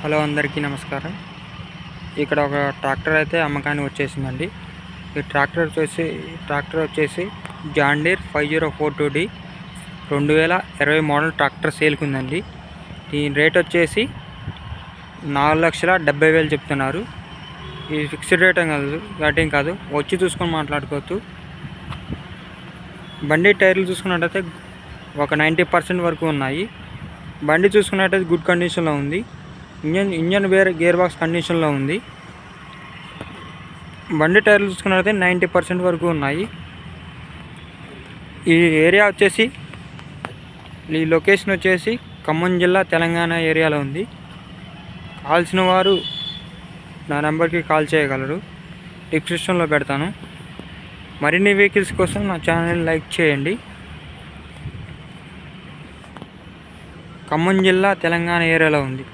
Hello అందరికీ నమస్కారం. ఇక్కడ ఒక ట్రాక్టర్ అయితే అమ్మకానికి వచ్చేసిందండి. ఈ ట్రాక్టర్ వచ్చేసి John Deere 5042D 2020 model tractor సేల్కి ఉందండి. దీని రేట్ వచ్చేసి 4,70,000 చెప్తున్నారు. ఇది ఫిక్స్డ్ రేట్ కాదు, కాదు, వచ్చి చూసుకొని మాట్లాడుకోవచ్చు. బండి టైర్లు చూసుకున్నట్టయితే ఒక 90% వరకు ఉన్నాయి. బండి చూసుకున్నట్టయితే గుడ్ కండిషన్లో ఉంది. ఇంజన్ గేర్ బాక్స్ కండిషన్లో ఉంది. బండి టైర్లు చూసుకున్నట్లయితే 90% వరకు ఉన్నాయి. ఈ ఏరియా వచ్చేసి ఈ లొకేషన్ వచ్చేసి ఖమ్మం జిల్లా తెలంగాణ ఏరియాలో ఉంది. కావాల్సిన వారు నా నెంబర్కి కాల్ చేయగలరు. డిస్క్రిప్షన్లో పెడతాను. మరిన్ని వెహికల్స్ కోసం నా ఛానల్ లైక్ చేయండి. ఖమ్మం జిల్లా తెలంగాణ ఏరియాలో ఉంది.